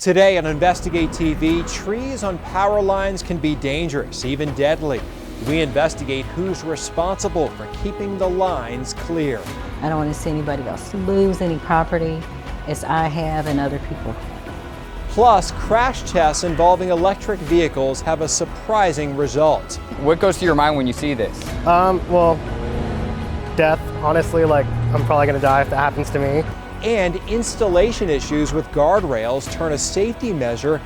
Today on Investigate TV, trees on power lines can be dangerous, even deadly. We investigate who's responsible for keeping the lines clear. I don't want to see anybody else lose any property as I have and other people. Plus, crash tests involving electric vehicles have a surprising result. What goes through your mind when you see this? Well, death. Honestly, I'm probably gonna die if that happens to me. And installation issues with guardrails turn a safety measure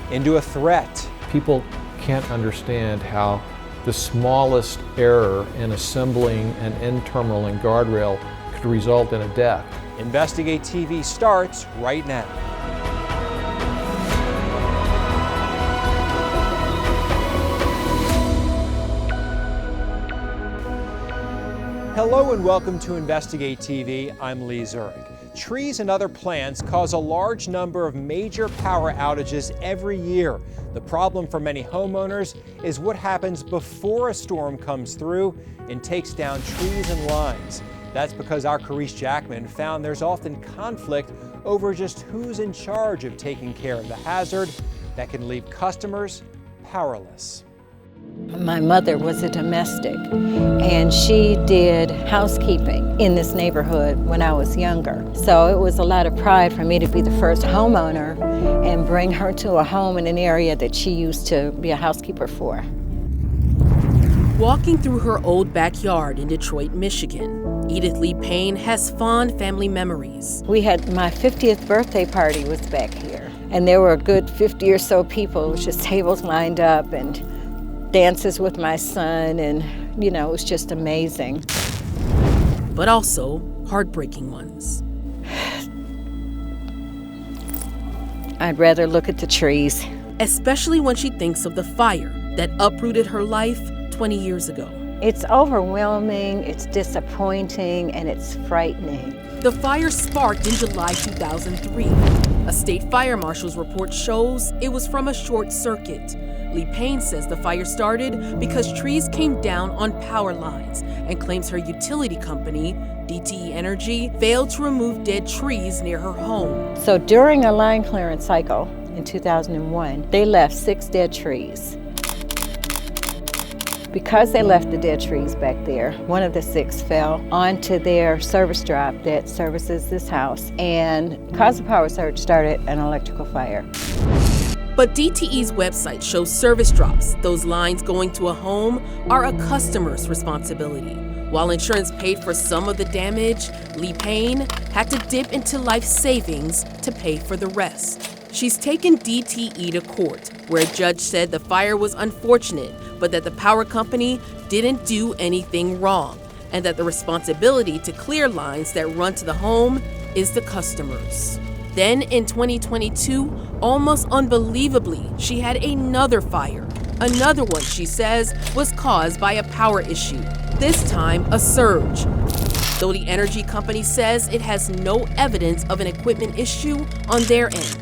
into a threat. People can't understand how the smallest error in assembling an end terminal and guardrail could result in a death. Investigate TV starts right now. Hello and welcome to Investigate TV. I'm Lee Zurich. Trees and other plants cause a large number of major power outages every year. The problem for many homeowners is what happens before a storm comes through and takes down trees and lines. That's because our Caresse Jackman found there's often conflict over just who's in charge of taking care of the hazard that can leave customers powerless. My mother was a domestic, and she did housekeeping in this neighborhood when I was younger. So it was a lot of pride for me to be the first homeowner and bring her to a home in an area that she used to be a housekeeper for. Walking through her old backyard in Detroit, Michigan, Edith Lee Payne has fond family memories. We had my 50th birthday party was back here, and there were a good 50 or so people. It was just tables lined up and dances with my son, and it was just amazing. But also heartbreaking ones. I'd rather look at the trees. Especially when she thinks of the fire that uprooted her life 20 years ago. It's overwhelming, it's disappointing, and it's frightening. The fire sparked in July 2003. A state fire marshal's report shows it was from a short circuit. Lee Payne says the fire started because trees came down on power lines and claims her utility company, DTE Energy, failed to remove dead trees near her home. So during a line clearance cycle in 2001, they left 6 dead trees. Because they left the dead trees back there, one of the 6 fell onto their service drop that services this house and caused a power surge, started an electrical fire. But DTE's website shows service drops, those lines going to a home, are a customer's responsibility. While insurance paid for some of the damage, Lee Payne had to dip into life savings to pay for the rest. She's taken DTE to court, where a judge said the fire was unfortunate, but that the power company didn't do anything wrong, and that the responsibility to clear lines that run to the home is the customer's. Then in 2022, almost unbelievably, she had another fire. Another one, she says, was caused by a power issue, this time a surge. Though the energy company says it has no evidence of an equipment issue on their end.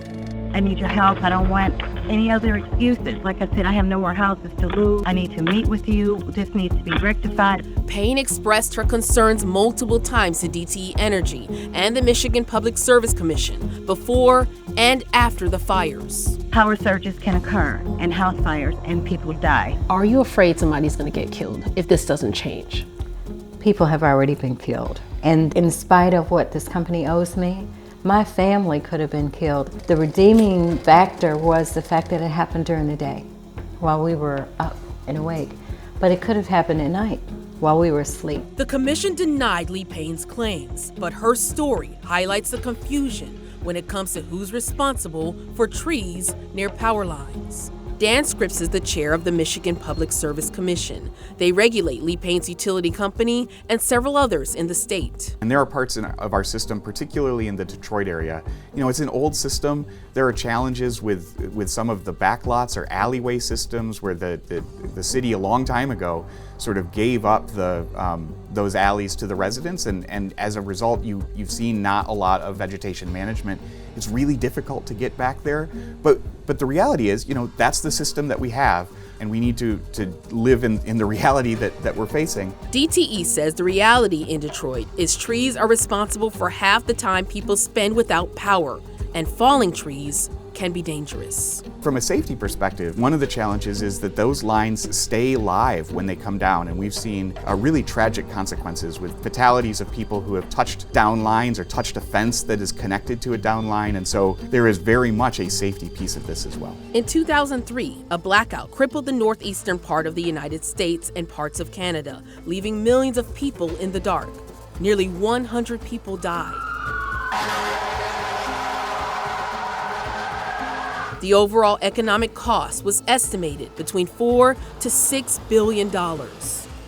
I need your help. I don't want any other excuses. Like I said, I have no more houses to lose. I need to meet with you. This needs to be rectified. Payne expressed her concerns multiple times to DTE Energy and the Michigan Public Service Commission before and after the fires. Power surges can occur and house fires and people die. Are you afraid somebody's going to get killed if this doesn't change? People have already been killed. And in spite of what this company owes me, my family could have been killed. The redeeming factor was the fact that it happened during the day while we were up and awake. But it could have happened at night while we were asleep. The commission denied Lee Payne's claims, but her story highlights the confusion when it comes to who's responsible for trees near power lines. Dan Scripps is the chair of the Michigan Public Service Commission. They regulate Lee Payne's utility company and several others in the state. And there are parts of our system, particularly in the Detroit area. It's an old system. There are challenges with some of the backlots or alleyway systems where the city a long time ago sort of gave up those alleys to the residents, and as a result, you've seen not a lot of vegetation management. It's really difficult to get back there, but the reality is, that's the system that we have, and we need to live in the reality that we're facing. DTE says the reality in Detroit is trees are responsible for half the time people spend without power, and falling trees can be dangerous. From a safety perspective, one of the challenges is that those lines stay live when they come down, and we've seen really tragic consequences with fatalities of people who have touched down lines or touched a fence that is connected to a down line, and so there is very much a safety piece of this as well. In 2003, a blackout crippled the northeastern part of the United States and parts of Canada, leaving millions of people in the dark. Nearly 100 people died. The overall economic cost was estimated between $4 to $6 billion.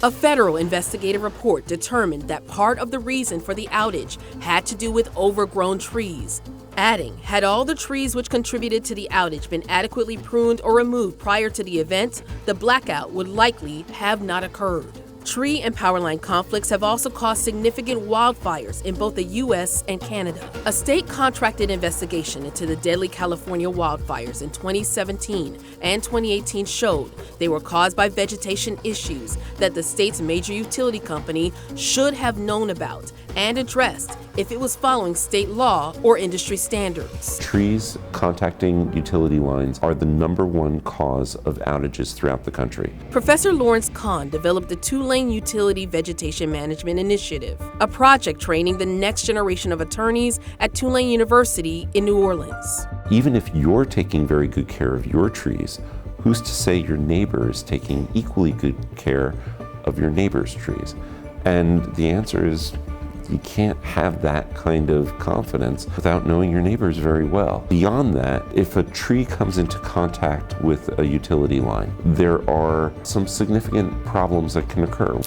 A federal investigative report determined that part of the reason for the outage had to do with overgrown trees. Adding, had all the trees which contributed to the outage been adequately pruned or removed prior to the event, the blackout would likely have not occurred. Tree and power line conflicts have also caused significant wildfires in both the U.S. and Canada. A state-contracted investigation into the deadly California wildfires in 2017 and 2018 showed they were caused by vegetation issues that the state's major utility company should have known about and addressed if it was following state law or industry standards. Trees contacting utility lines are the #1 cause of outages throughout the country. Professor Lawrence Kahn developed the Tulane Utility Vegetation Management Initiative, a project training the next generation of attorneys at Tulane University in New Orleans. Even if you're taking very good care of your trees, who's to say your neighbor is taking equally good care of your neighbor's trees? And the answer is, you can't have that kind of confidence without knowing your neighbors very well. Beyond that, if a tree comes into contact with a utility line, there are some significant problems that can occur.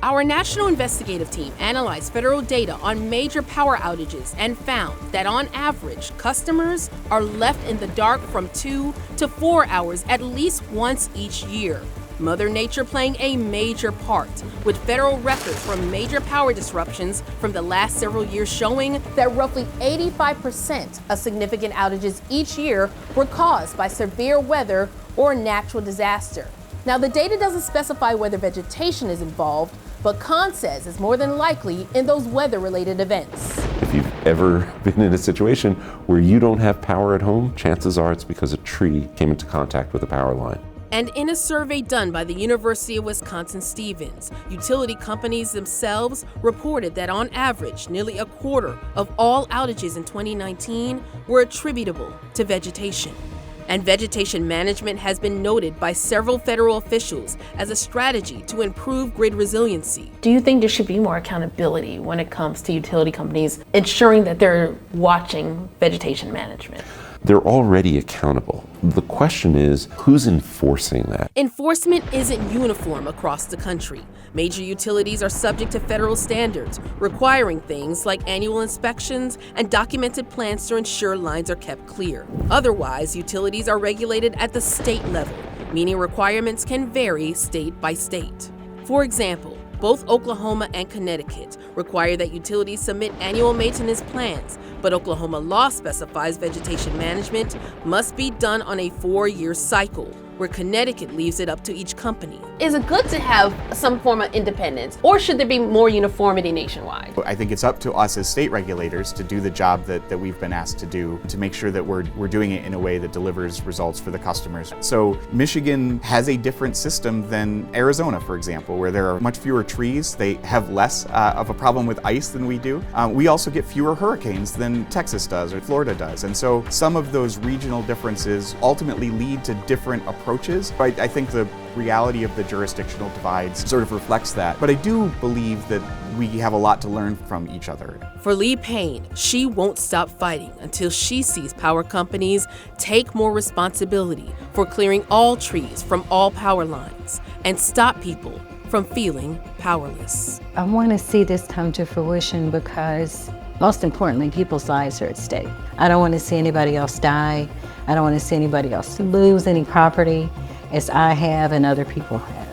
Our national investigative team analyzed federal data on major power outages and found that on average, customers are left in the dark from 2 to 4 hours at least once each year. Mother Nature playing a major part, with federal records from major power disruptions from the last several years showing that roughly 85% of significant outages each year were caused by severe weather or natural disaster. Now, the data doesn't specify whether vegetation is involved, but Kahn says it's more than likely in those weather-related events. If you've ever been in a situation where you don't have power at home, chances are it's because a tree came into contact with a power line. And in a survey done by the University of Wisconsin-Stevens, utility companies themselves reported that on average, nearly a quarter of all outages in 2019 were attributable to vegetation. And vegetation management has been noted by several federal officials as a strategy to improve grid resiliency. Do you think there should be more accountability when it comes to utility companies ensuring that they're watching vegetation management? They're already accountable. The question is, who's enforcing that? Enforcement isn't uniform across the country. Major utilities are subject to federal standards, requiring things like annual inspections and documented plans to ensure lines are kept clear. Otherwise, utilities are regulated at the state level, meaning requirements can vary state by state. For example, both Oklahoma and Connecticut require that utilities submit annual maintenance plans, but Oklahoma law specifies vegetation management must be done on a 4-year cycle, where Connecticut leaves it up to each company. Is it good to have some form of independence, or should there be more uniformity nationwide? I think it's up to us as state regulators to do the job that we've been asked to do, to make sure that we're doing it in a way that delivers results for the customers. So Michigan has a different system than Arizona, for example, where there are much fewer trees. They have less of a problem with ice than we do. We also get fewer hurricanes than Texas does or Florida does. And so some of those regional differences ultimately lead to different approaches. I think the reality of the jurisdictional divides sort of reflects that. But I do believe that we have a lot to learn from each other. For Lee Payne, she won't stop fighting until she sees power companies take more responsibility for clearing all trees from all power lines and stop people from feeling powerless. I want to see this come to fruition because, most importantly, people's lives are at stake. I don't want to see anybody else die. I don't want to see anybody else lose any property as I have and other people have.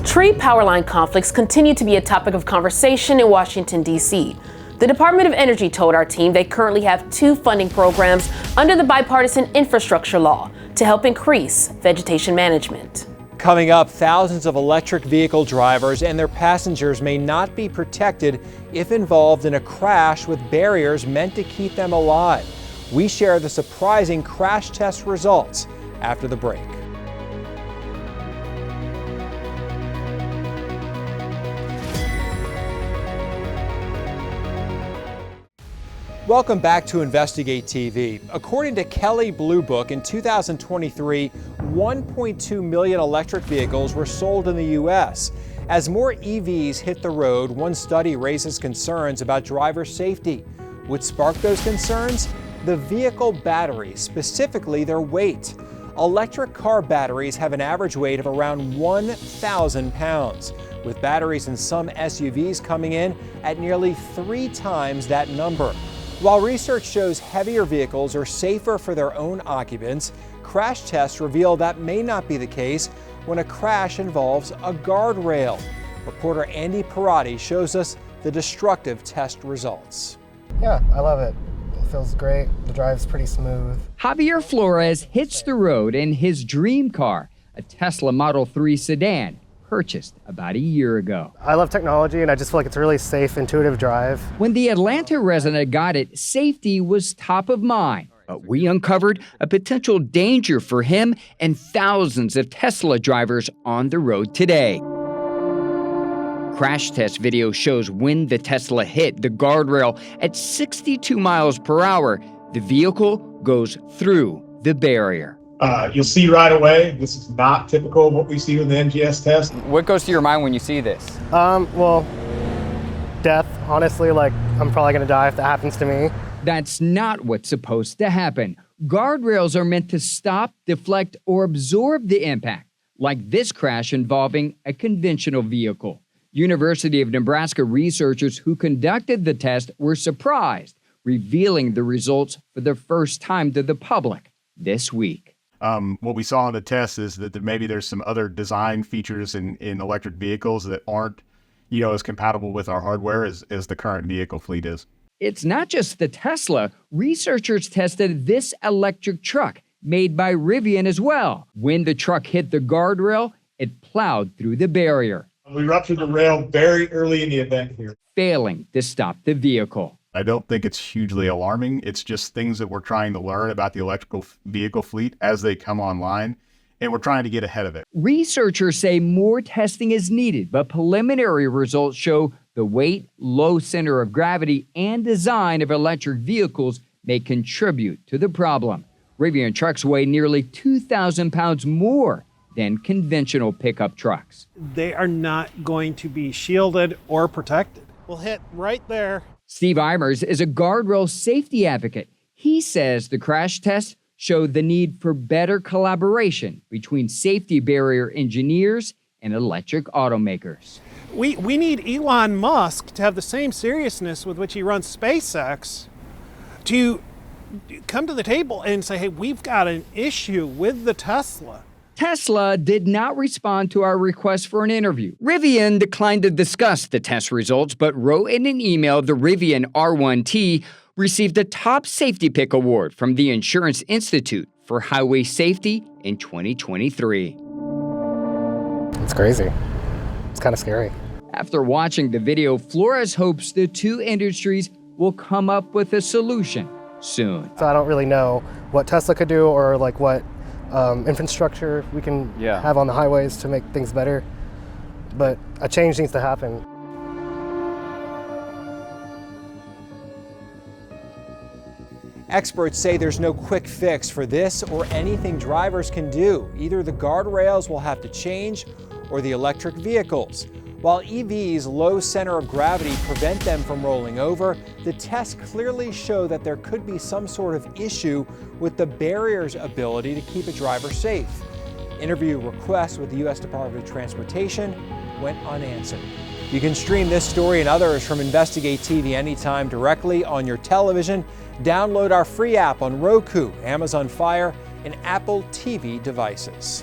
Tree power line conflicts continue to be a topic of conversation in Washington, D.C. The Department of Energy told our team they currently have 2 funding programs under the bipartisan infrastructure law to help increase vegetation management. Coming up, thousands of electric vehicle drivers and their passengers may not be protected if involved in a crash with barriers meant to keep them alive. We share the surprising crash test results after the break. Welcome back to Investigate TV. According to Kelley Blue Book, in 2023, 1.2 million electric vehicles were sold in the U.S. As more EVs hit the road, one study raises concerns about driver safety. What sparked those concerns? The vehicle batteries, specifically their weight. Electric car batteries have an average weight of around 1,000 pounds, with batteries in some SUVs coming in at nearly 3 times that number. While research shows heavier vehicles are safer for their own occupants, crash tests reveal that may not be the case when a crash involves a guardrail. Reporter Andy Parati shows us the destructive test results. Yeah, I love it. It feels great. The drive's pretty smooth. Javier Flores hits the road in his dream car, a Tesla Model 3 sedan, purchased about a year ago. I love technology and I just feel like it's a really safe, intuitive drive. When the Atlanta resident got it, safety was top of mind. But we uncovered a potential danger for him and thousands of Tesla drivers on the road today. Crash test video shows when the Tesla hit the guardrail at 62 miles per hour. The vehicle goes through the barrier. You'll see right away, this is not typical of what we see with the NGS test. What goes through your mind when you see this? Well, death, honestly, like I'm probably gonna die if that happens to me. That's not what's supposed to happen. Guardrails are meant to stop, deflect, or absorb the impact, like this crash involving a conventional vehicle. University of Nebraska researchers who conducted the test were surprised, revealing the results for the first time to the public this week. What we saw in the test is that maybe there's some other design features in electric vehicles that aren't, as compatible with our hardware as the current vehicle fleet is. It's not just the Tesla. Researchers tested this electric truck made by Rivian as well. When the truck hit the guardrail, it plowed through the barrier. We ruptured the rail very early in the event here, failing to stop the vehicle. I don't think it's hugely alarming. It's just things that we're trying to learn about the electrical vehicle fleet as they come online, and we're trying to get ahead of it. Researchers say more testing is needed, but preliminary results show the weight, low center of gravity, and design of electric vehicles may contribute to the problem. Rivian trucks weigh nearly 2,000 pounds more than conventional pickup trucks. They are not going to be shielded or protected. We'll hit right there. Steve Eimers is a guardrail safety advocate. He says the crash tests showed the need for better collaboration between safety barrier engineers and electric automakers. We need Elon Musk to have the same seriousness with which he runs SpaceX to come to the table and say, hey, we've got an issue with the Tesla. Tesla did not respond to our request for an interview. Rivian declined to discuss the test results, but wrote in an email the Rivian R1T received a top safety pick award from the Insurance Institute for Highway Safety in 2023. It's crazy. It's kind of scary. After watching the video, Flores hopes the two industries will come up with a solution soon. So I don't really know what Tesla could do or like what infrastructure we can have on the highways to make things better, but a change needs to happen. Experts say there's no quick fix for this or anything drivers can do. Either the guardrails will have to change or the electric vehicles. While EVs' low center of gravity prevent them from rolling over, the tests clearly show that there could be some sort of issue with the barrier's ability to keep a driver safe. Interview requests with the U.S. Department of Transportation went unanswered. You can stream this story and others from Investigate TV anytime directly on your television. Download our free app on Roku, Amazon Fire, and Apple TV devices.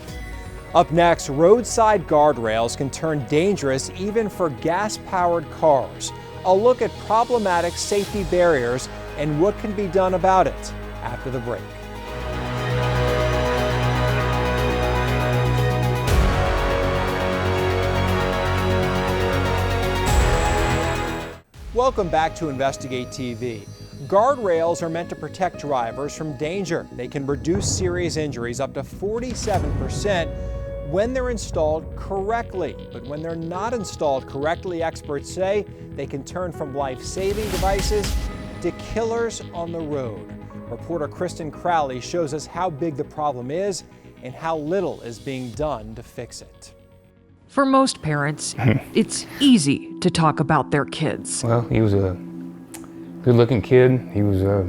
Up next, roadside guardrails can turn dangerous even for gas-powered cars. A look at problematic safety barriers and what can be done about it after the break. Welcome back to Investigate TV. Guardrails are meant to protect drivers from danger. They can reduce serious injuries up to 47% when they're installed correctly. But when they're not installed correctly, experts say they can turn from life-saving devices to killers on the road. Reporter Kristen Crowley shows us how big the problem is and how little is being done to fix it. For most parents, it's easy to talk about their kids. Well, he was a good-looking kid. He was a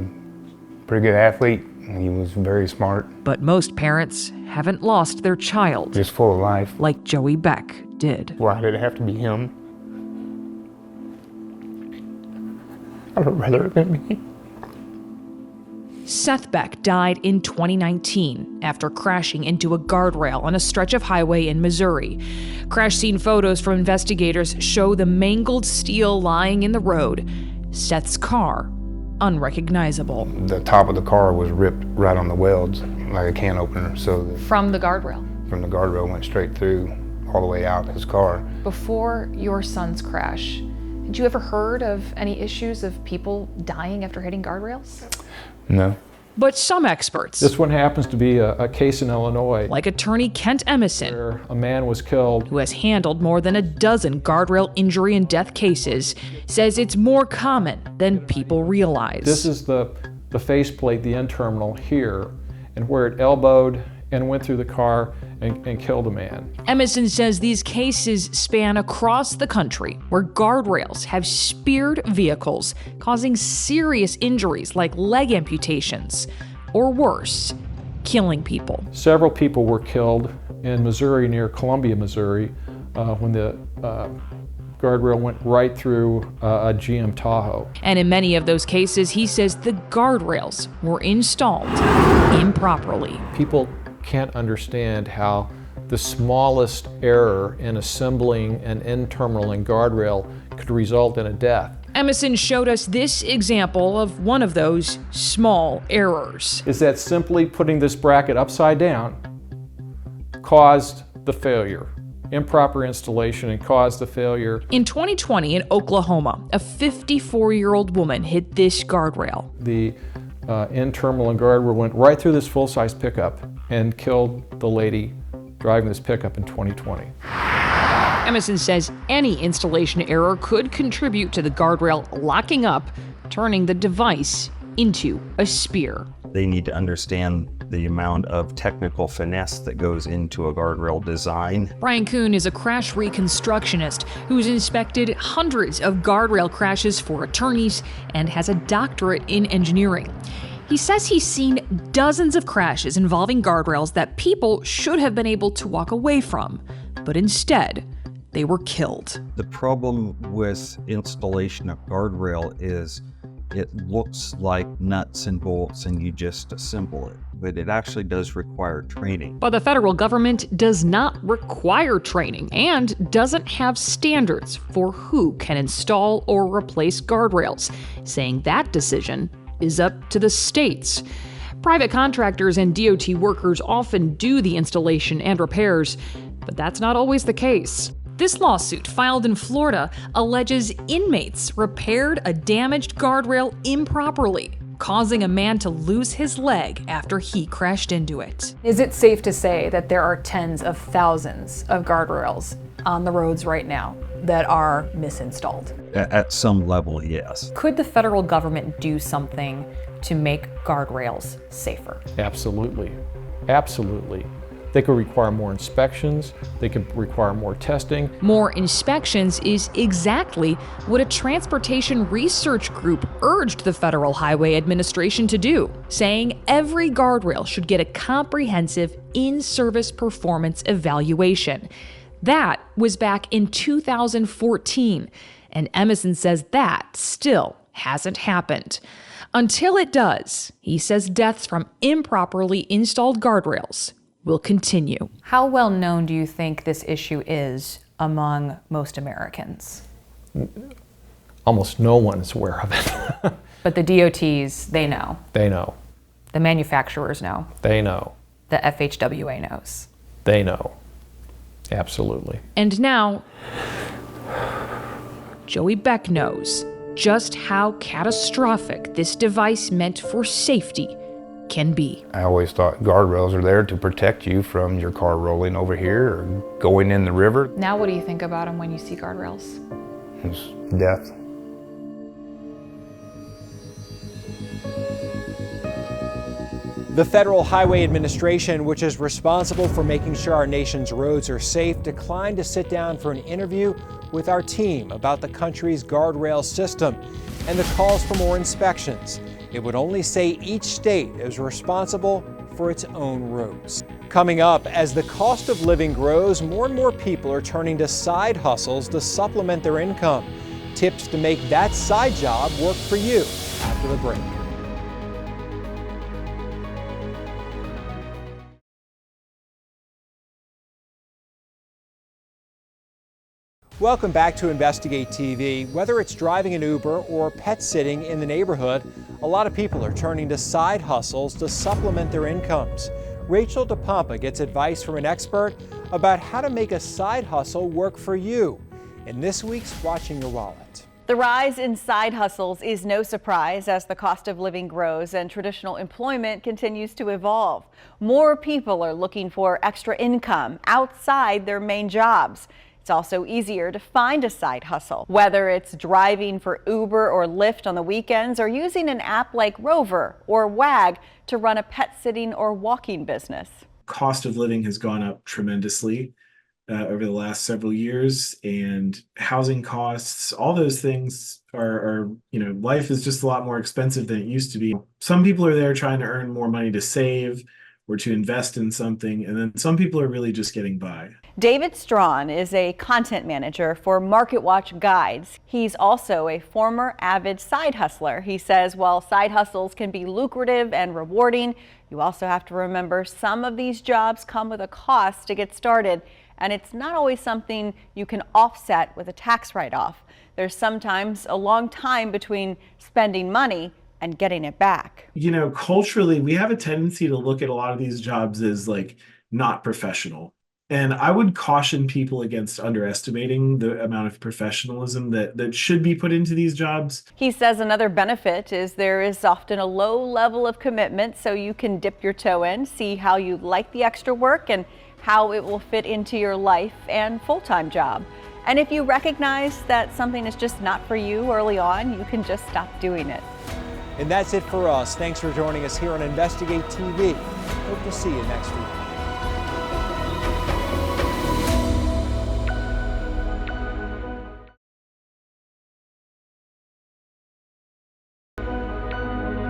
pretty good athlete. And he was very smart. But most parents haven't lost their child. Just full of life. Like Joey Beck did. Why did it have to be him? I would rather it been me. Seth Beck died in 2019 after crashing into a guardrail on a stretch of highway in Missouri. Crash scene photos from investigators show the mangled steel lying in the road. Seth's car, unrecognizable. The top of the car was ripped right on the welds, like a can opener. So from the guardrail? From the guardrail, went straight through, all the way out his car. Before your son's crash, had you ever heard of any issues of people dying after hitting guardrails? No. But some experts. This one happens to be a case in Illinois. Like attorney Kent Emerson, where a man was killed. Who has handled more than a dozen guardrail injury and death cases, says it's more common than people realize. This is the faceplate, the end terminal here, and where it elbowed and went through the car and killed a man. Emerson says these cases span across the country where guardrails have speared vehicles, causing serious injuries like leg amputations, or worse, killing people. Several people were killed in Missouri, near Columbia, Missouri, when the guardrail went right through a GM Tahoe. And in many of those cases, he says the guardrails were installed improperly. People can't understand how the smallest error in assembling an end terminal and guardrail could result in a death. Emerson showed us this example of one of those small errors. Is that simply putting this bracket upside down caused the failure. Improper installation and caused the failure. In 2020 in Oklahoma, a 54-year-old woman hit this guardrail. The end terminal and guardrail went right through this full-size pickup and killed the lady driving this pickup in 2020. Emerson says any installation error could contribute to the guardrail locking up, turning the device into a spear. They need to understand the amount of technical finesse that goes into a guardrail design. Brian Kuhn is a crash reconstructionist who's inspected hundreds of guardrail crashes for attorneys and has a doctorate in engineering. He says he's seen dozens of crashes involving guardrails that people should have been able to walk away from, but instead, they were killed. The problem with installation of guardrail is it looks like nuts and bolts and you just assemble it, but it actually does require training. But the federal government does not require training and doesn't have standards for who can install or replace guardrails, saying that decision is up to the states. Private contractors and DOT workers often do the installation and repairs, but that's not always the case. This lawsuit, filed in Florida, alleges inmates repaired a damaged guardrail improperly, causing a man to lose his leg after he crashed into it. Is it safe to say that there are tens of thousands of guardrails on the roads right now that are misinstalled? At some level, yes. Could the federal government do something to make guardrails safer? Absolutely. Absolutely. They could require more inspections. They could require more testing. More inspections is exactly what a transportation research group urged the Federal Highway Administration to do, saying every guardrail should get a comprehensive in-service performance evaluation. That was back in 2014, and Emerson says that still hasn't happened. Until it does, he says deaths from improperly installed guardrails will continue. How well known do you think this issue is among most Americans? Almost no one is aware of it. But the DOTs, they know. They know. The manufacturers know. They know. The FHWA knows. They know. Absolutely. And now, Joey Beck knows just how catastrophic this device meant for safety can be. I always thought guardrails are there to protect you from your car rolling over here or going in the river. Now what do you think about them when you see guardrails? It's death. The Federal Highway Administration, which is responsible for making sure our nation's roads are safe, declined to sit down for an interview with our team about the country's guardrail system and the calls for more inspections. It would only say each state is responsible for its own roads. Coming up, as the cost of living grows, more and more people are turning to side hustles to supplement their income. Tips to make that side job work for you after the break. Welcome back to Investigate TV. Whether it's driving an Uber or pet sitting in the neighborhood, a lot of people are turning to side hustles to supplement their incomes. Rachel DePompa gets advice from an expert about how to make a side hustle work for you in this week's Watching Your Wallet. The rise in side hustles is no surprise as the cost of living grows and traditional employment continues to evolve. More people are looking for extra income outside their main jobs. It's also easier to find a side hustle, whether it's driving for Uber or Lyft on the weekends or using an app like Rover or Wag to run a pet sitting or walking business. Cost of living has gone up tremendously over the last several years, and housing costs, all those things are, life is just a lot more expensive than it used to be. Some people are there trying to earn more money to save or to invest in something, and then some people are really just getting by. David Strawn is a content manager for MarketWatch Guides. He's also a former avid side hustler. He says while side hustles can be lucrative and rewarding, you also have to remember some of these jobs come with a cost to get started, and it's not always something you can offset with a tax write-off. There's sometimes a long time between spending money and getting it back. Culturally, we have a tendency to look at a lot of these jobs as like not professional. And I would caution people against underestimating the amount of professionalism that should be put into these jobs. He says another benefit is there is often a low level of commitment, so you can dip your toe in, see how you like the extra work and how it will fit into your life and full-time job. And if you recognize that something is just not for you early on, you can just stop doing it. And that's it for us. Thanks for joining us here on Investigate TV. Hope to see you next week.